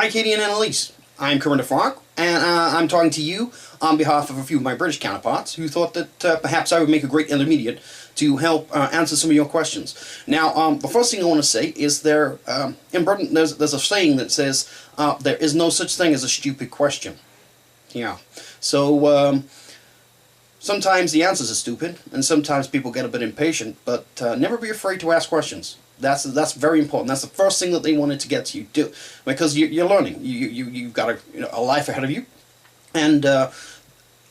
Hi, Katie and Annalise. I'm Kermit and I'm talking to you on behalf of a few of my British counterparts who thought that perhaps I would make a great intermediate to help answer some of your questions. Now, the first thing I want to say is in Britain there's a saying that says there is no such thing as a stupid question. Yeah. So sometimes the answers are stupid, and sometimes people get a bit impatient, but never be afraid to ask questions. That's very important. That's the first thing that they wanted to get to you do, because you're learning. You've got a life ahead of you, and the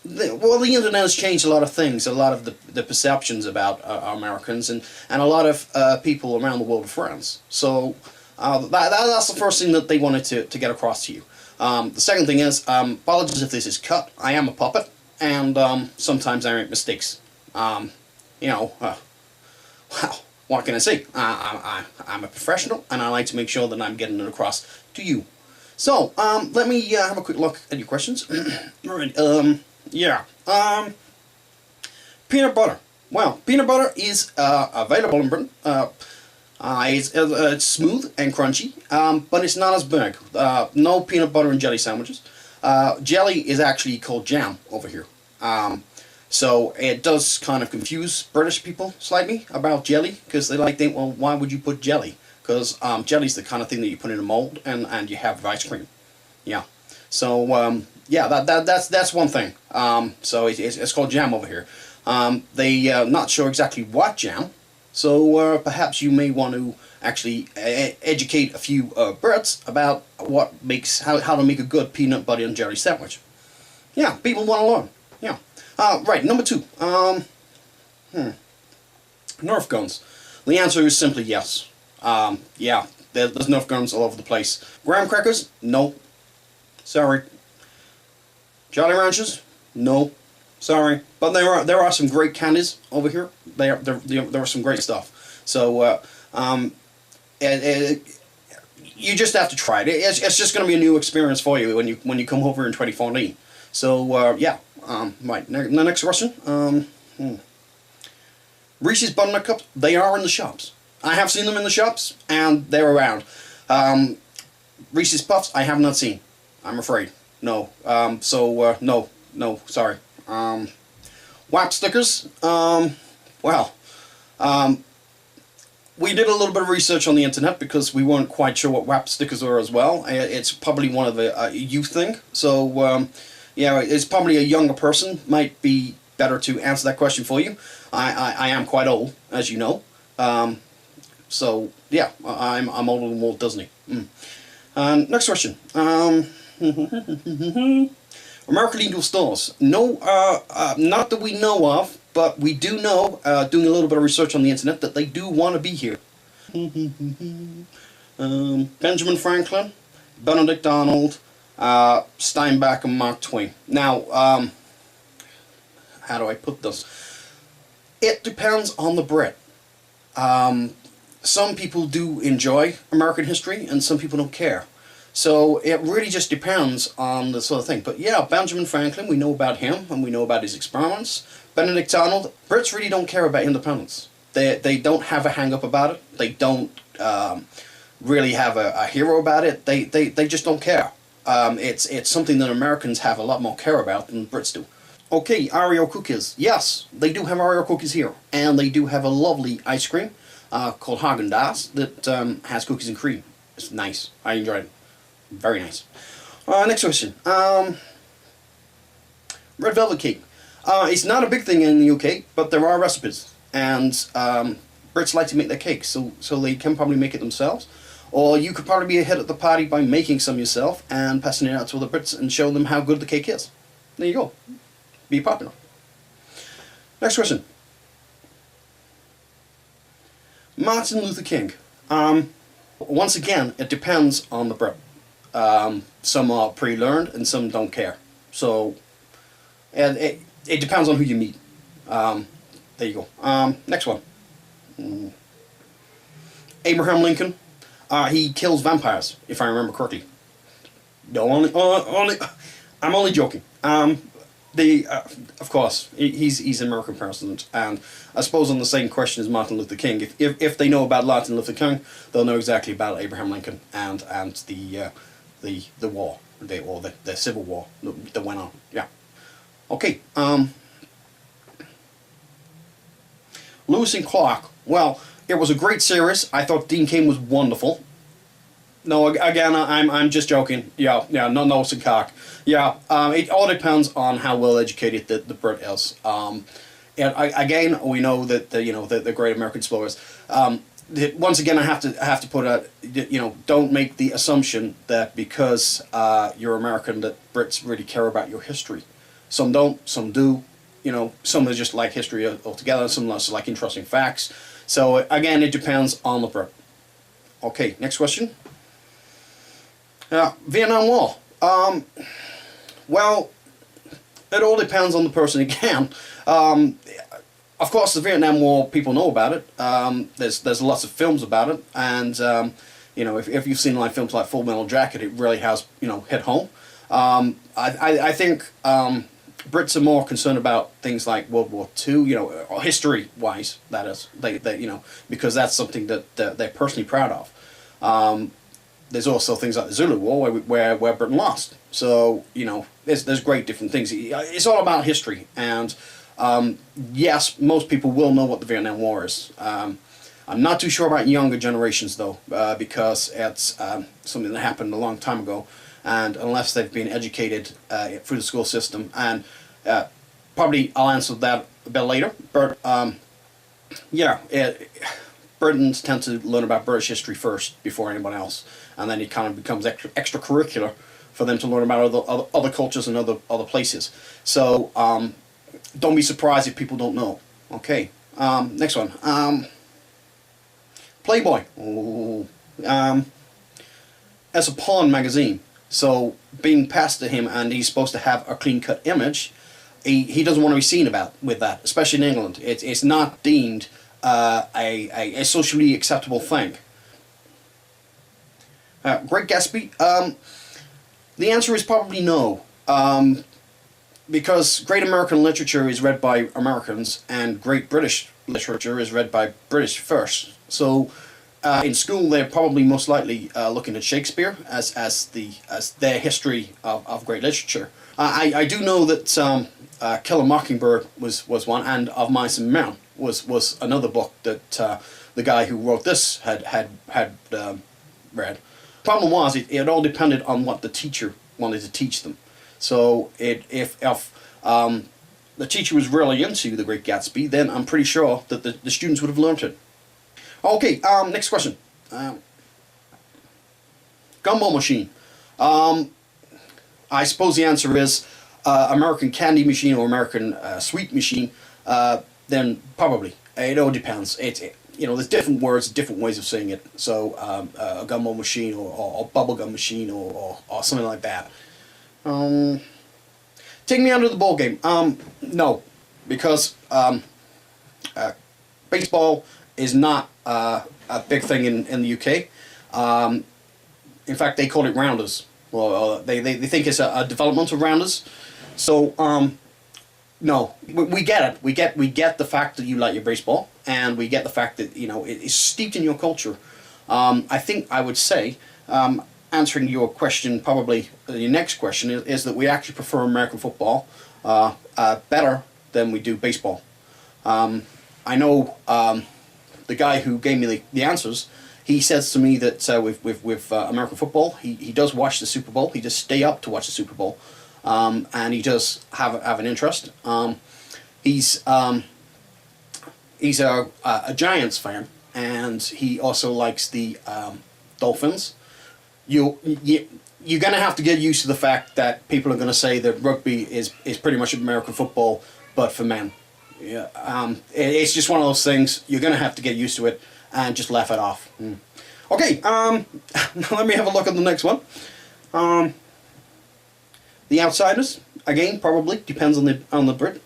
internet has changed a lot of things, a lot of the perceptions about Americans, and a lot of people around the world are friends. So that's the first thing that they wanted to get across to you. The second thing is, apologies if this is cut. I am a puppet, and sometimes I make mistakes. Wow. What can I say? I'm a professional, and I like to make sure that I'm getting it across to you. So, let me have a quick look at your questions. Alright, yeah. Peanut butter. Well, peanut butter is available in Britain. It's smooth and crunchy, but it's not as big. No peanut butter and jelly sandwiches. Jelly is actually called jam over here. So it does kind of confuse British people slightly about jelly, because they think, well, why would you put jelly? Because jelly's the kind of thing that you put in a mold and you have ice cream. Yeah. So yeah, that's one thing. So it's called jam over here. They not sure exactly what jam. So perhaps you may want to actually educate a few Brits about how to make a good peanut butter and jelly sandwich. Yeah, people want to learn. Yeah. Right, number 2. Nerf guns. The answer is simply yes. Yeah, there's Nerf guns all over the place. Graham crackers? No. Sorry. Jolly Ranchers? No. Sorry. But there are some great candies over here. There are some great stuff. So you just have to try it. It's just going to be a new experience for you when you come over in 2014. So yeah. Right, the next question. Reese's Buttermilk Cups, they are in the shops. I have seen them in the shops, and they're around. Reese's Puffs, I have not seen. I'm afraid. No. No, sorry. WAP stickers, well, we did a little bit of research on the internet because we weren't quite sure what WAP stickers were as well. It's probably one of the youth thing, so yeah, it's probably a younger person might be better to answer that question for you. I am quite old, as you know. So yeah, I'm older than Walt Disney. Next question. American Eagle stores. No, not that we know of, but we do know, doing a little bit of research on the internet, that they do want to be here. Benjamin Franklin, Benedict Arnold, Steinbeck, and Mark Twain. Now, how do I put this? It depends on the Brit. Some people do enjoy American history, and some people don't care. So it really just depends on the sort of thing. But yeah, Benjamin Franklin, we know about him, and we know about his experiments. Benedict Arnold, Brits really don't care about independence. They don't have a hang-up about it. They don't really have a hero about it. They just don't care. It's something that Americans have a lot more care about than Brits do. Okay, Oreo cookies. Yes, they do have Oreo cookies here. And they do have a lovely ice cream called Haagen-Dazs that has cookies and cream. It's nice. I enjoyed it. Very nice. Next question. Red velvet cake. It's not a big thing in the UK, but there are recipes. And Brits like to make their cakes, so they can probably make it themselves. Or you could probably be ahead of the party by making some yourself and passing it out to other Brits and show them how good the cake is. There you go. Be popular. Next question. Martin Luther King. Once again, it depends on the Brit. Some are pre-learned and some don't care. So, and it depends on who you meet. There you go. Next one. Abraham Lincoln. He kills vampires, if I remember correctly. No, I'm only joking. Of course, he's an American president, and I suppose on the same question as Martin Luther King, if they know about Martin Luther King, they'll know exactly about Abraham Lincoln and the the war, the Civil War that went on. Yeah. Okay. Lewis and Clark. Well, it was a great series. I thought Dean Cain was wonderful. No, again, I'm just joking. Yeah, no, Lewis and Clark. Yeah, it all depends on how well educated the Brit is. And again, we know that the great American explorers. Once again, I have to put a, don't make the assumption that because you're American that Brits really care about your history. Some don't, some do. Some are just like history altogether, some less like interesting facts. So again, it depends on the Brit. Okay, next question. Vietnam War. Well, it all depends on the person again. Of course, the Vietnam War, people know about it. There's lots of films about it, and if you've seen like films like Full Metal Jacket, it really has hit home. I think Brits are more concerned about things like World War II, or history-wise, that is, because that's something that they're personally proud of. There's also things like the Zulu War where Britain lost. So there's great different things. It's all about history, and yes, most people will know what the Vietnam War is. I'm not too sure about younger generations though, because it's something that happened a long time ago, and unless they've been educated through the school system, and probably I'll answer that a bit later. But yeah, Britons tend to learn about British history first before anyone else, and then it kind of becomes extracurricular for them to learn about other cultures and other places. So don't be surprised if people don't know. Okay, next one. Playboy. Ooh. As a porn magazine, so being passed to him, and he's supposed to have a clean-cut image, he doesn't want to be seen with that, especially in England. It's not deemed a socially acceptable thing. Great Gatsby. The answer is probably no, because great American literature is read by Americans, and great British literature is read by British first. So in school, they're probably most likely looking at Shakespeare as their history of great literature. I do know that Kill a Mockingbird was one, and Of Mice and Men was another book that the guy who wrote this had read. Problem was, it all depended on what the teacher wanted to teach them. So if the teacher was really into The Great Gatsby, then I'm pretty sure that the students would have learned it. Okay, next question. Gumball machine. I suppose the answer is American candy machine or American sweet machine. Then probably. It all depends. There's different words, different ways of saying it. So a gumball machine or bubblegum machine or something like that. Take me out of the ball game. No, because baseball is not a big thing in the UK. In fact, they call it rounders. Well, they think it's a developmental rounders. So no, we get it. We get the fact that you like your baseball, and we get the fact that it is steeped in your culture. I think I would say, answering your question, probably your next question is that we actually prefer American football better than we do baseball. I know the guy who gave me the answers. He says to me that with American football, he does watch the Super Bowl. He does stay up to watch the Super Bowl. And he does have an interest. He's a Giants fan, and he also likes the Dolphins. You're going to have to get used to the fact that people are going to say that rugby is pretty much American football, but for men. Yeah, it's just one of those things. You're going to have to get used to it and just laugh it off. Okay, let me have a look at the next one. The Outsiders, again, probably depends on the Brit.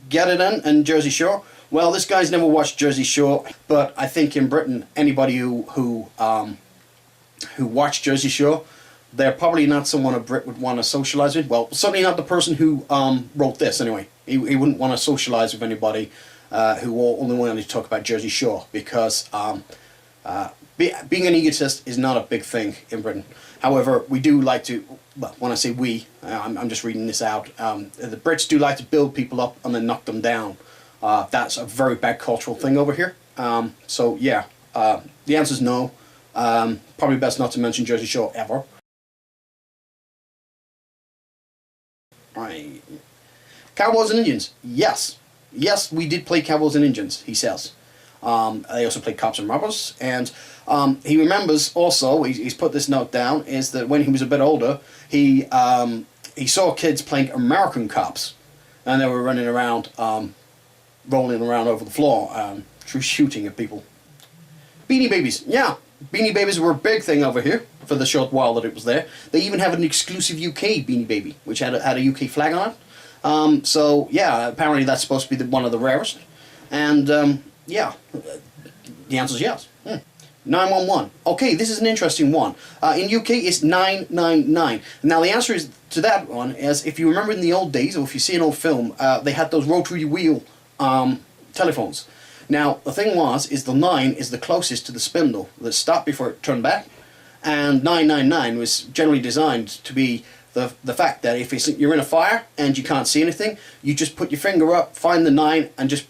Get It In and Jersey Shore. Well, this guy's never watched Jersey Shore, but I think in Britain, anybody who watched Jersey Shore, they're probably not someone a Brit would want to socialise with. Well, certainly not the person who wrote this. Anyway, he wouldn't want to socialise with anybody who only wanted to talk about Jersey Shore, because being an egotist is not a big thing in Britain. However, we do like to, well, when I say we, I'm just reading this out, the Brits do like to build people up and then knock them down. That's a very bad cultural thing over here. So yeah, the answer is no. Probably best not to mention Jersey Shore ever. Right. Cowboys and Indians. Yes. Yes, we did play Cowboys and Indians, he says. They also played Cops and Robbers, and he remembers also, he's put this note down, is that when he was a bit older, he saw kids playing American cops, and they were running around, rolling around over the floor, shooting at people. Beanie Babies, yeah. Beanie Babies were a big thing over here for the short while that it was there. They even have an exclusive UK Beanie Baby, which had a UK flag on it. So yeah, apparently that's supposed to be one of the rarest. And yeah, the answer is yes. 911. Okay, this is an interesting one. In UK, it's 999. Now the answer is to that one is, if you remember in the old days, or if you see an old film, they had those rotary wheel telephones. Now the thing is the 9 is the closest to the spindle that stopped before it turned back, and 999 was generally designed to be the fact that if you're in a fire and you can't see anything, you just put your finger up, find the 9, and just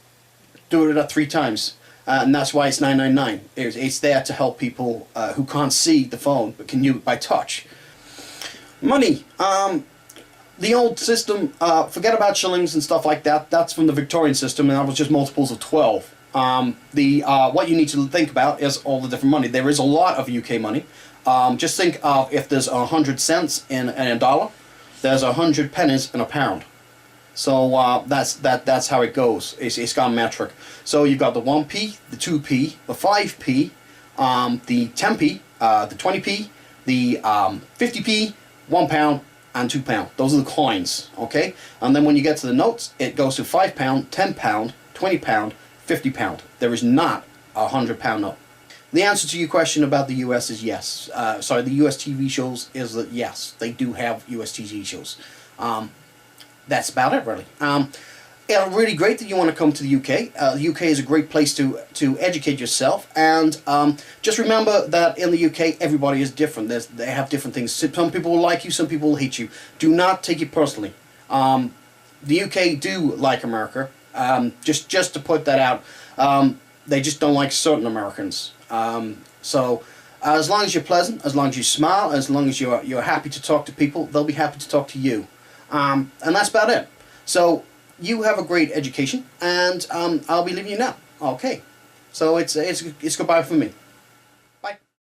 do it 3 times. And that's why it's 999. It's there to help people who can't see the phone but can use it by touch. Money. The old system, forget about shillings and stuff like that. That's from the Victorian system, and that was just multiples of 12. What you need to think about is all the different money. There is a lot of UK money. Just think of, if there's 100 cents in a dollar, there's 100 pennies in a pound. So that's how it goes. It's gone metric. So you've got the 1p, the 2p, the 5p, the 10p, the 20p, the 50p, £1, and £2. Those are the coins, okay? And then when you get to the notes, it goes to £5, £10, £20, £50. There is not a £100 note. The answer to your question about the US is yes. Sorry, the US TV shows is that yes, they do have US TV shows. That's about it, really. It's really great that you want to come to the UK. The UK is a great place to educate yourself, and just remember that in the UK everybody is different. They have different things. Some people will like you, some people will hate you. Do not take it personally. The UK do like America. Just to put that out, they just don't like certain Americans. So as long as you're pleasant, as long as you smile, as long as you're happy to talk to people, they'll be happy to talk to you. And that's about it. So you have a great education, and I'll be leaving you now. Okay. So it's goodbye for me.